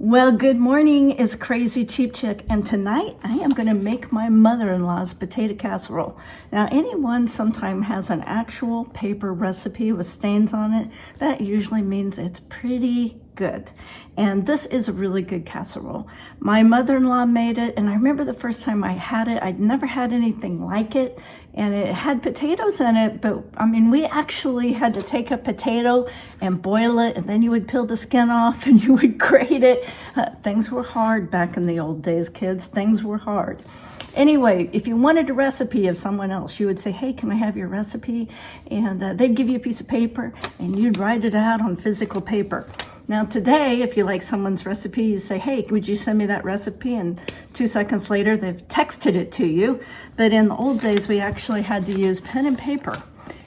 Well, good morning. It's Crazy Cheap Chick, and tonight I am going to make my mother-in-law's potato casserole. Now, anyone sometime has an actual paper recipe with stains on it, that usually means it's pretty good. And this is a really good casserole. My mother-in-law made it, and I remember the first time I had it, I'd never had anything like it, and it had potatoes in it, but I mean, we actually had to take a potato and boil it, and then you would peel the skin off and you would grate it. Things were hard back in the old days, kids. Things were hard. Anyway, if you wanted a recipe of someone else, you would say, hey, can I have your recipe? And they'd give you a piece of paper and you'd write it out on physical paper. Now today, if you like someone's recipe, you say, hey, would you send me that recipe? And 2 seconds later, they've texted it to you. But in the old days, we actually had to use pen and paper.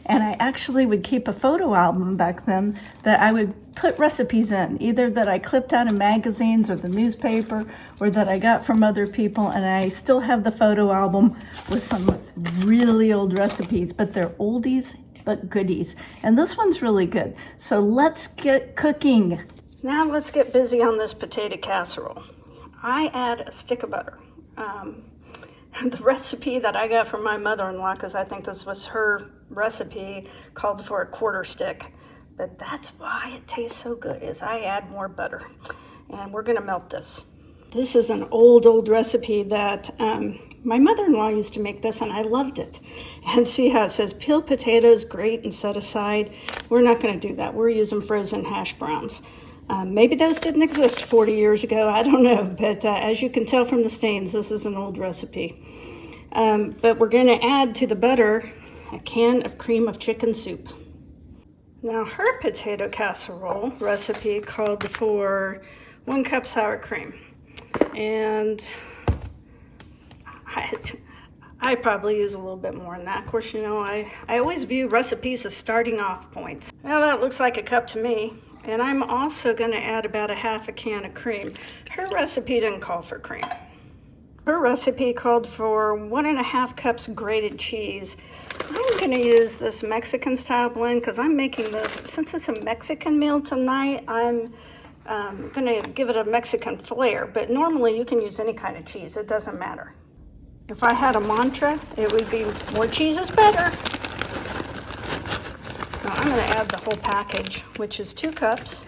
And I actually would keep a photo album back then that I would put recipes in, either that I clipped out of magazines or the newspaper or that I got from other people. And I still have the photo album with some really old recipes, but they're oldies but goodies. And this one's really good. So let's get cooking. Now let's get busy on this potato casserole. I add a stick of butter. The recipe that I got from my mother-in-law, because I think this was her recipe, called for a quarter stick. But that's why it tastes so good, is I add more butter. And we're gonna melt this. This is an old recipe that my mother-in-law used to make this, and I loved it. And see how it says peel potatoes, grate, and set aside. We're not gonna do that. We're using frozen hash browns. Maybe those didn't exist 40 years ago, I don't know. But as you can tell from the stains, this is an old recipe. But we're gonna add to the butter a can of cream of chicken soup. Now her potato casserole recipe called for 1 cup sour cream. And I probably use a little bit more than that. Of course, you know, I always view recipes as starting off points. Well, that looks like a cup to me. And I'm also gonna add about a half a can of cream. Her recipe didn't call for cream. Her recipe called for 1.5 cups grated cheese. I'm gonna use this Mexican style blend because I'm making this, since it's a Mexican meal tonight, I'm gonna give it a Mexican flair, but normally you can use any kind of cheese, it doesn't matter. If I had a mantra, it would be more cheese is better. Now I'm gonna add the whole package, which is 2 cups.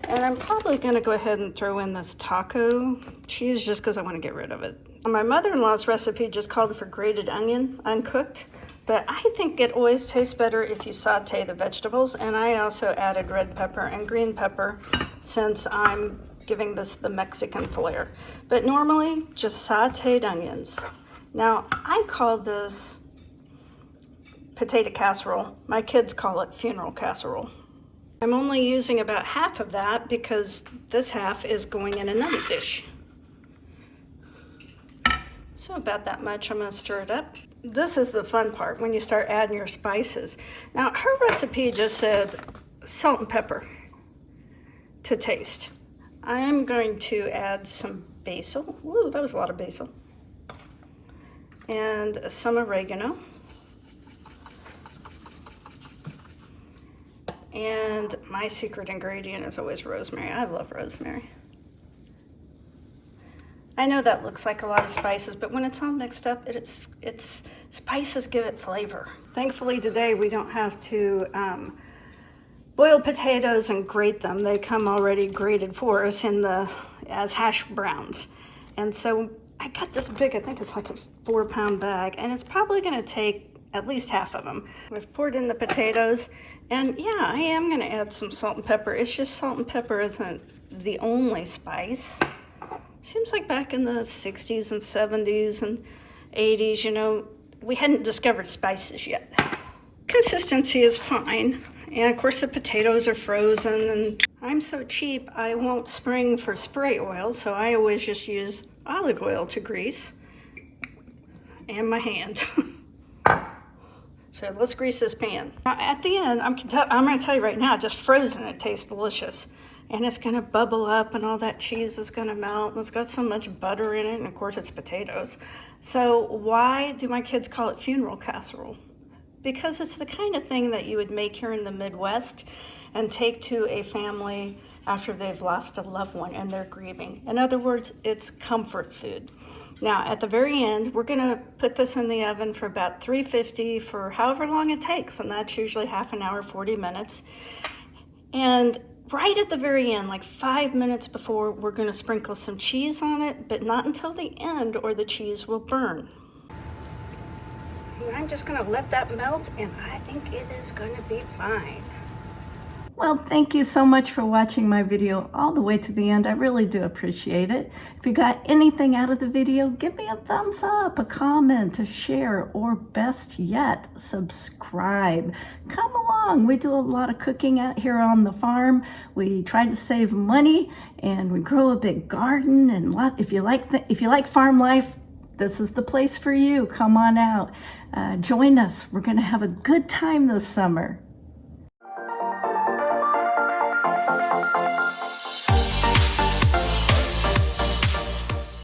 And I'm probably gonna go ahead and throw in this taco cheese just because I wanna get rid of it. My mother-in-law's recipe just called for grated onion, uncooked, but I think it always tastes better if you saute the vegetables. And I also added red pepper and green pepper since I'm giving this the Mexican flair. But normally, just sauteed onions. Now, I call this potato casserole. My kids call it funeral casserole. I'm only using about half of that because this half is going in another dish. So about that much, I'm gonna stir it up. This is the fun part, when you start adding your spices. Now, her recipe just said salt and pepper to taste. I'm going to add some basil. Ooh, that was a lot of basil. And some oregano. And my secret ingredient is always rosemary. I love rosemary. I know that looks like a lot of spices, but when it's all mixed up, it's spices give it flavor. Thankfully today we don't have to boil potatoes and grate them. They come already grated for us as hash browns. And so I got this big, I think it's like a 4-pound bag, and it's probably gonna take at least half of them. We've poured in the potatoes, and yeah, I am gonna add some salt and pepper. It's just salt and pepper isn't the only spice. Seems like back in the 60s and 70s and 80s, you know, we hadn't discovered spices yet. Consistency is fine. And of course the potatoes are frozen, and I'm so cheap I won't spring for spray oil, so I always just use olive oil to grease and my hand. So let's grease this pan. Now at the end, I'm gonna tell you right now, just frozen, it tastes delicious. And it's gonna bubble up and all that cheese is gonna melt. And it's got so much butter in it, and of course it's potatoes. So why do my kids call it funeral casserole? Because it's the kind of thing that you would make here in the Midwest. and take to a family after they've lost a loved one and they're grieving. In other words, it's comfort food. Now, at the very end, we're going to put this in the oven for about 350 for however long it takes, and that's usually half an hour, 40 minutes. And right at the very end, like 5 minutes before, we're going to sprinkle some cheese on it, but not until the end or the cheese will burn. And I'm just going to let that melt, and I think it is going to be fine. Well, thank you so much for watching my video all the way to the end. I really do appreciate it. If you got anything out of the video, give me a thumbs up, a comment, a share, or best yet, subscribe. Come along. We do a lot of cooking out here on the farm. We try to save money, and we grow a big garden. And if you like farm life, this is the place for you. Come on out. Join us. We're going to have a good time this summer.